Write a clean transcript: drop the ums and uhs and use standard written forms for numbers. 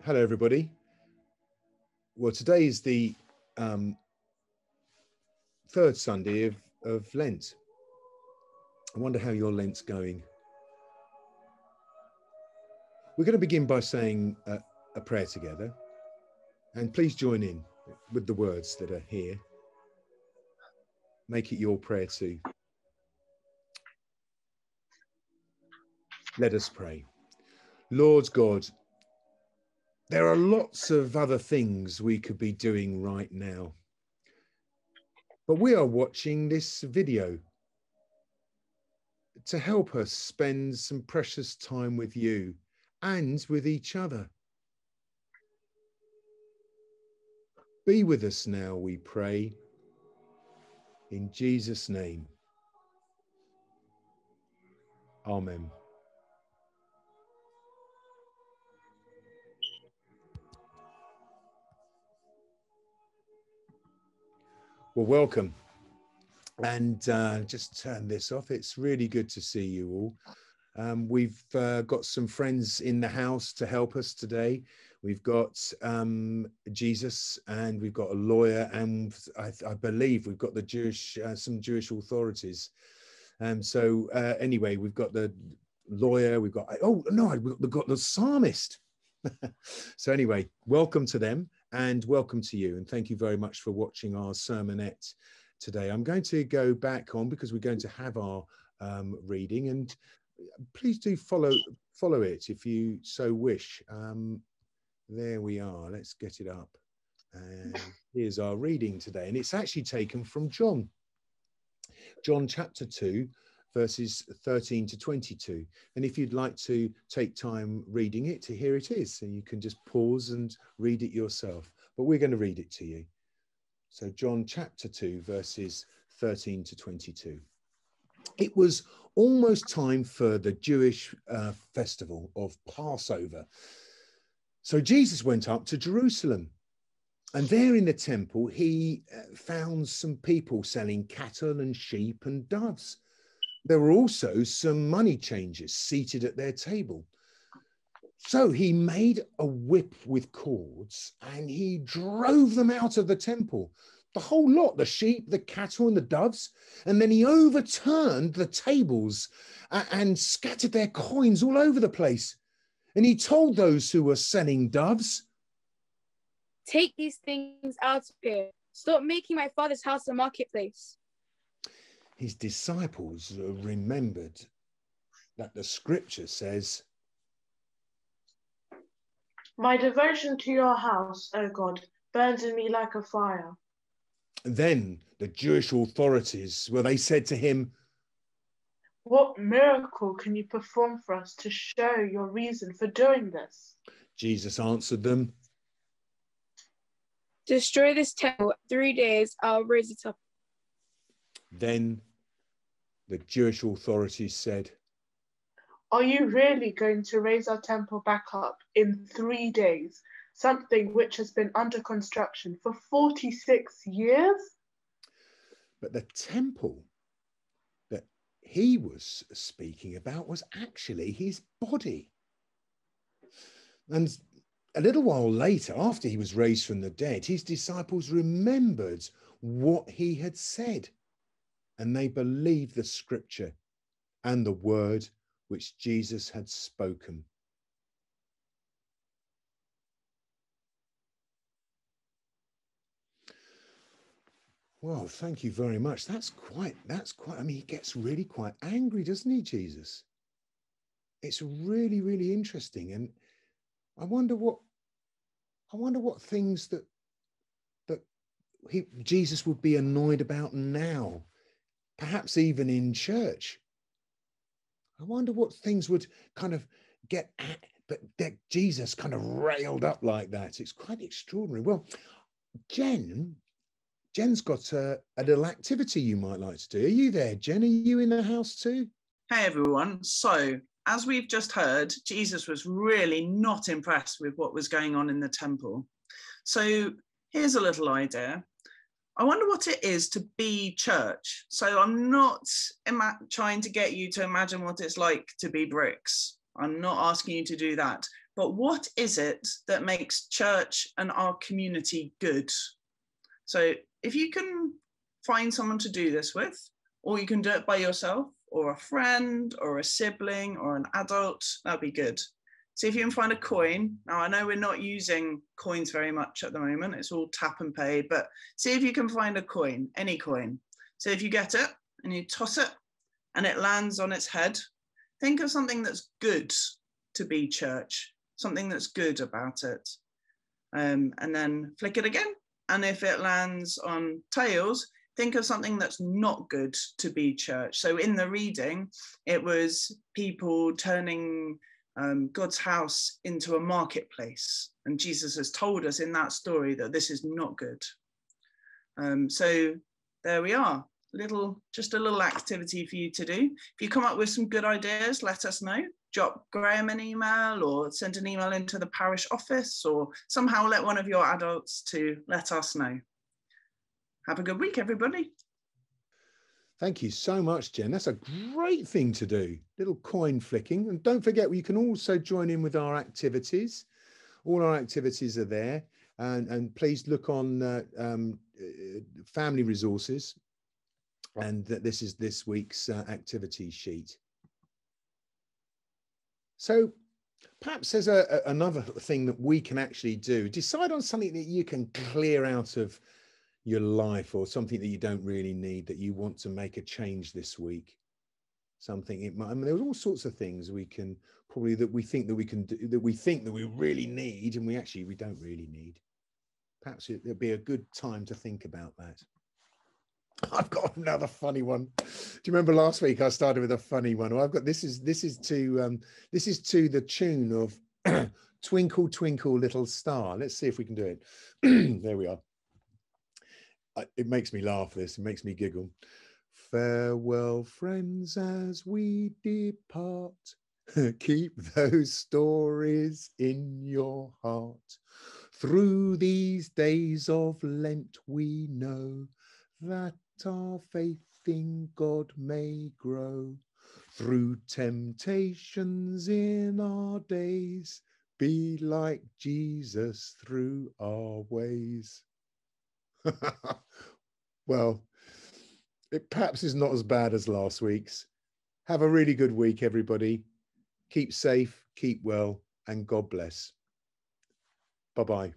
Hello, everybody. Well, today is the third Sunday of Lent. I wonder how your Lent's going. We're going to begin by saying a prayer together, and please join in with the words that are here. Make it your prayer too. Let us pray. Lord God, there are lots of other things we could be doing right now, but we are watching this video to help us spend some precious time with you and with each other. Be with us now, we pray, in Jesus' name. Amen. Well, welcome. And just turn this off. It's really good to see you all. We've got some friends in the house to help us today. We've got Jesus, and we've got a lawyer, and I believe we've got the some Jewish authorities. Anyway, we've got the lawyer, we've got we've got the psalmist. So anyway, welcome to them and welcome to you, and thank you very much for watching our sermonette today. I'm going to go back on because we're going to have our reading, and please do follow it if you so wish. There we are. Let's get it up. And here's our reading today, and it's actually taken from John chapter 2, verses 13 to 22. And if you'd like to take time reading it, here it is. So you can just pause and read it yourself. But we're going to read it to you. So John chapter 2, verses 13 to 22. It was almost time for the Jewish festival of Passover. So Jesus went up to Jerusalem. And there in the temple, he found some people selling cattle and sheep and doves. There were also some money changers seated at their table. So he made a whip with cords and he drove them out of the temple, the whole lot, the sheep, the cattle and the doves. And then he overturned the tables and scattered their coins all over the place. And he told those who were selling doves, "Take these things out of here. Stop making my father's house a marketplace." His disciples remembered that the scripture says, "My devotion to your house, O God, burns in me like a fire." Then the Jewish authorities, they said to him, "What miracle can you perform for us to show your reason for doing this?" Jesus answered them, "Destroy this temple. 3 days, I'll raise it up." Then the Jewish authorities said, "Are you really going to raise our temple back up in 3 days, something which has been under construction for 46 years? But the temple that he was speaking about was actually his body. And a little while later, after he was raised from the dead, his disciples remembered what he had said, and they believed the scripture and the word which Jesus had spoken. Well, thank you very much. That's quite, I mean, he gets really quite angry, doesn't he, Jesus? It's really, really interesting. And I wonder what things that Jesus would be annoyed about now, perhaps even in church. I wonder what things would kind of get at, but that Jesus kind of railed up like that. It's quite extraordinary. Well, Jen's got a little activity you might like to do. Are you there, Jen? Are you in the house too? Hey, everyone. So, as we've just heard, Jesus was really not impressed with what was going on in the temple. So, here's a little idea. I wonder what it is to be church. So I'm not trying to get you to imagine what it's like to be bricks. I'm not asking you to do that. but what is it that makes church and our community good? So if you can find someone to do this with, or you can do it by yourself, or a friend, or a sibling, or an adult, that'd be good. See if you can find a coin. Now, I know we're not using coins very much at the moment. It's all tap and pay, but see if you can find a coin, any coin. So if you get it and you toss it and it lands on its head, think of something that's good to be church, something that's good about it. And then flick it again. And if it lands on tails, think of something that's not good to be church. So in the reading, it was people turning God's house into a marketplace. And Jesus has told us in that story that this is not good. So there we are. Just a little activity for you to do. If you come up with some good ideas, let us know. Drop Graham an email or send an email into the parish office, or somehow let one of your adults to let us know. Have a good week, everybody. Thank you so much, Jen. That's a great thing to do, little coin flicking. And don't forget, you can also join in with our activities. All our activities are there. And please look on family resources. And this is this week's activity sheet. So perhaps there's another thing that we can actually do. Decide on something that you can clear out of your life, or something that you don't really need, that you want to make a change this week. Something it might, I mean, there's all sorts of things we can probably, that we think that we can do, that we think that we really need, and we don't really need. Perhaps it'd be a good time to think about that. I've got another funny one. Do you remember last week I started with a funny one? Well, I've got this is to the tune of Twinkle Twinkle Little Star. Let's see if we can do it. There we are. It makes me laugh, this, it makes me giggle. Farewell, friends, as we depart. Keep those stories in your heart. Through these days of Lent we know that our faith in God may grow. Through temptations in our days, be like Jesus through our ways. Well, it perhaps is not as bad as last week's. Have a really good week, everybody. Keep safe, keep well, and God bless. Bye-bye.